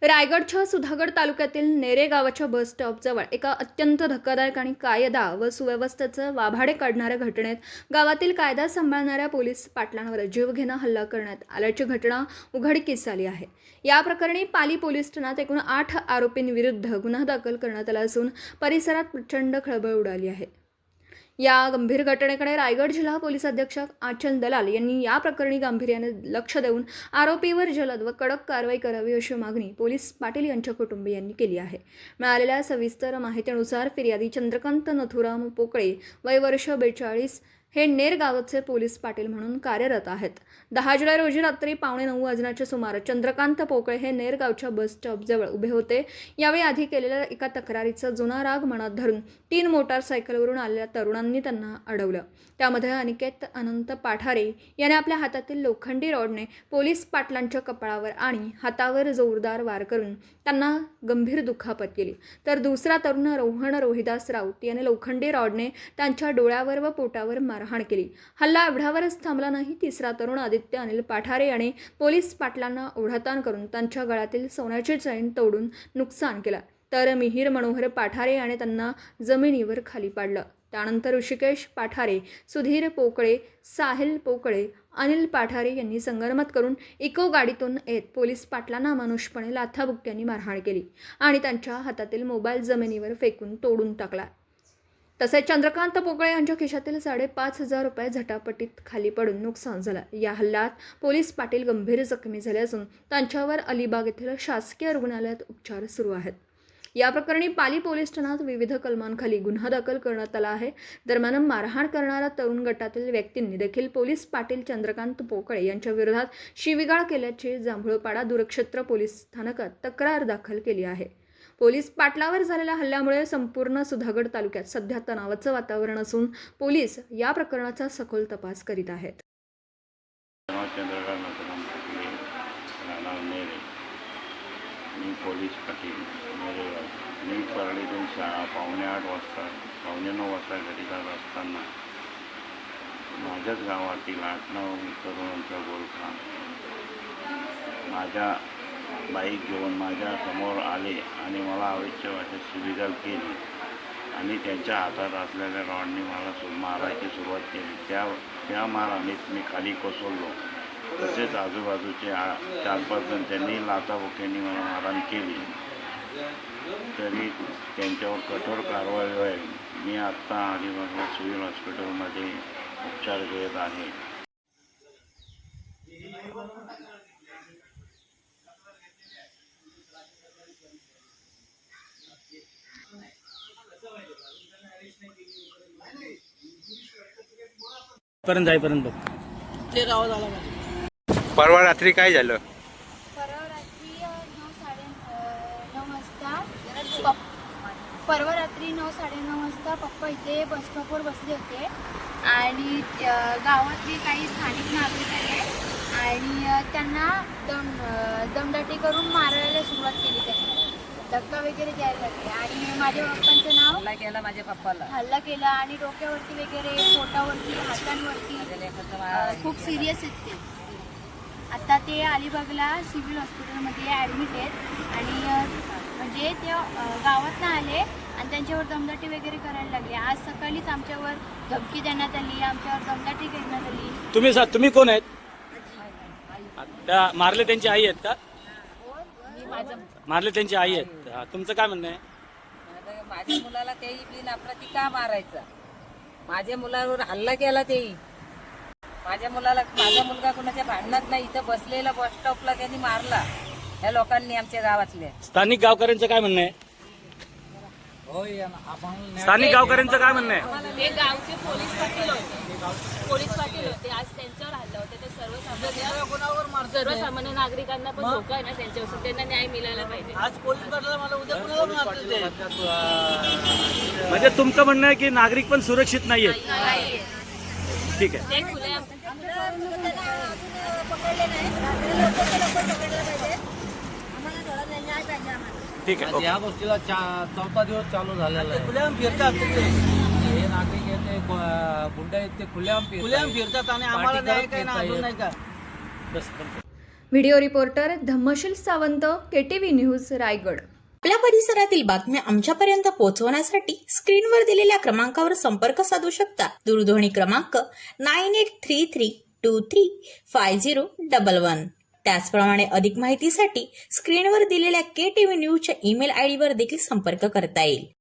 रायगडच्या सुधागड तालुक्यातील नेरे गावाच्या बस स्टॉपजवळ एका अत्यंत धक्कादायक आणि कायदा व सुव्यवस्थेचं वाभाडे काढणाऱ्या घटनेत गावातील कायदा सांभाळणाऱ्या पोलीस पाटलांवर जीवघेणा हल्ला करण्यात आल्याची घटना उघडकीस आली आहे। या प्रकरणी पाली पोलीस ठाण्यात एकूण 8 आरोपींविरुद्ध गुन्हा दाखल करण्यात आला असून परिसरात प्रचंड खळबळ उडाली आहे। या गंभीर घटनेकडे रायगड जिल्हा पोलीस अधीक्षक आचल दलाल यांनी या प्रकरणी गांभीर्याने लक्ष देऊन आरोपीवर जलद व कडक कारवाई करावी अशी मागणी पोलीस पाटील यांच्या कुटुंबियांनी केली आहे। मिळालेल्या सविस्तर माहितीनुसार फिर्यादी चंद्रकांत नथुराम पोकळे वय वर्ष 42 हे नेर गावचे पोलीस पाटील म्हणून कार्यरत आहेत। 10 जुलै रोजी रात्री 8:45 वाजण्याच्या सुमारास चंद्रकांत पोकळे हे नेर गावच्या बस स्टॉपजवळ उभे होते। यावेळी आधी केलेल्या एका तक्रारीचा जुना राग मनात धरून 3 मोटारसायकलवरून आलेल्या तरुणांनी त्यांना अडवलं। त्यामध्ये अनिकेत अनंत पाठारे याने आपल्या हातातील लोखंडी रॉडने पोलीस पाटलांच्या कपाळावर आणि हातावर जोरदार वार करून त्यांना गंभीर दुखापत केली, तर दुसरा तरुण रोहन रोहिदास राऊत याने लोखंडी रॉडने त्यांच्या डोळ्यावर व पोटावर मारहाण केली। हल्ला एवढ्यावरच थांबला नाही। तिसरा तरुण आदित्य अनिल पाठारे याने पोलीस पाटलांना ओढाताण करून त्यांच्या गळ्यातील सोन्याची चैन तोडून नुकसान केलं, तर मिहीर मनोहर पाठारे याने त्यांना जमिनीवर खाली पाडलं। त्यानंतर ऋषिकेश पाठारे, सुधीर पोकळे, साहिल पोकळे, अनिल पाठारे यांनी संगनमत करून इको गाडीतून येत पोलीस पाटलांना अमानुषपणे लाथाबुक्क्यांनी मारहाण केली आणि त्यांच्या हातातील मोबाईल जमिनीवर फेकून तोडून टाकला। तसेच चंद्रकांत पोकळे यांच्या खिशातील 5,500 रुपये झटापटीत खाली पडून नुकसान झालं। या हल्ल्यात पोलीस पाटील गंभीर जखमी झाले असून त्यांच्यावर अलिबाग येथील शासकीय रुग्णालयात उपचार सुरू आहेत। या प्रकरणी पाली पोलीस ठाण्यात विविध कलमांखाली गुन्हा दाखल करण्यात आला आहे। दरम्यान मारहाण करणाऱ्या तरुण गटातील व्यक्तींनी देखील पोलीस पाटील चंद्रकांत पोकळे यांच्या विरोधात शिवीगाळ केल्याची जांभूळपाडा दूरक्षेत्र पोलीस स्थानकात तक्रार दाखल केली आहे। पोलीस पाटलावर झालेल्या हल्ल्यामुळे संपूर्ण सुधागड तालुक्यात सध्या तणावाचं वातावरण असून पोलीस या प्रकरणाचा सखोल तपास करीत आहेत। मी पोलीस पाटील मी परळीतून शाळा 8:45 वाजता 8:45 वाजता घरी जात असताना माझ्याच गावातील 8-9 तरुणांचा गोरखा माझ्या बाईक घेऊन माझ्या समोर आले आणि मला अवश्य वाटत शिवीगाळ केली आणि त्यांच्या हातात असलेल्या रॉडने मला मारायची सुरुवात केली। त्या मारानेच मी खाली कोसळलो। तसेच आजूबाजूचे 4-5 जण त्यांनी लाथाबुक्क्यांनी मला मारहाण केली, तरी त्यांच्यावर कठोर कारवाई होईल। मी आत्ता अलिबागला सिव्हिल हॉस्पिटलमध्ये उपचार घेत आहे। पर्यंत जाईपर्यंत परवा रात्री काय झालं? परवा रात्री 9-9:30 वाजता पप्पा इथे बस स्टॉपवर बसले होते आणि गावातले काही स्थानिक नागरिक आले आणि त्यांना दमदाटी करून मारायला सुरुवात केली। त्यांनी धक्का वगैरे द्यायला लागले आणि माझ्या पप्पांचं नाव हल्ला केला, माझ्या पप्पाला हल्ला केला आणि डोक्यावरती वगैरे, पोटावरती, हातांवरती खूप सिरियस आहेत ते। आता ते अलिबागला सिव्हिल हॉस्पिटलमध्ये ॲडमिट आहेत आणि म्हणजे ते गावातनं आले आणि त्यांच्यावर दमदाटी वगैरे करायला लागले। आज सकाळीच आमच्यावर धमकी देण्यात आली, आमच्यावर दमदाटी करण्यात आली। तुम्ही कोण आहेत? त्या मारले त्यांची आई आहेत का? मारले त्यांची आई आहेत। तुमचं काय म्हणणं आहे? माझ्या मुलाला तेही बिनअप्रती का मारायचं? माझ्या मुलावर हल्ला केला तेही। माझ्या मुलगा कुणाच्या भांडणात नाही, इथं बसलेला बस स्टॉपला त्यांनी मारला या लोकांनी, आमच्या गावातल्या स्थानिक गावकऱ्यांचं काय म्हणणं आहे? स्थानिक गावकऱ्यांचं काय म्हणणं आहे? ते गावचे पोलीस पाटील होते, आज त्यांच्यावर हल्ला होता। ते सर्वसामान्य नागरिकांना पण धोका आहे ना त्यांच्यावर, त्यांना न्याय मिळायला पाहिजे। आज पोलीस पाटील मला उद्या म्हणजे तुमचं म्हणणं आहे की नागरिक पण सुरक्षित नाहीये? ठीक आहे। ठीक आहे। या गोष्टीला 4था दिवस चालू झालेला आहे। खुलेआम फिरतात हे नागरिक येते, गुंड येते, खुलेआम फिरतात आणि आम्हाला न्याय काही ना अजून नाही का? बस video reporter Dhammasheel Sawant, KTV news, Raigad. आपल्या परिसरातील बातम्या आमच्यापर्यंत पोहोचवण्यासाठी स्क्रीनवर दिलेल्या क्रमांकावर संपर्क साधू शकता. दूरध्वनी क्रमांक 9833235011. त्याचप्रमाणे अधिक माहितीसाठी स्क्रीनवर दिलेल्या KTV न्यूजच्या ईमेल ID वर देखील संपर्क करता येईल.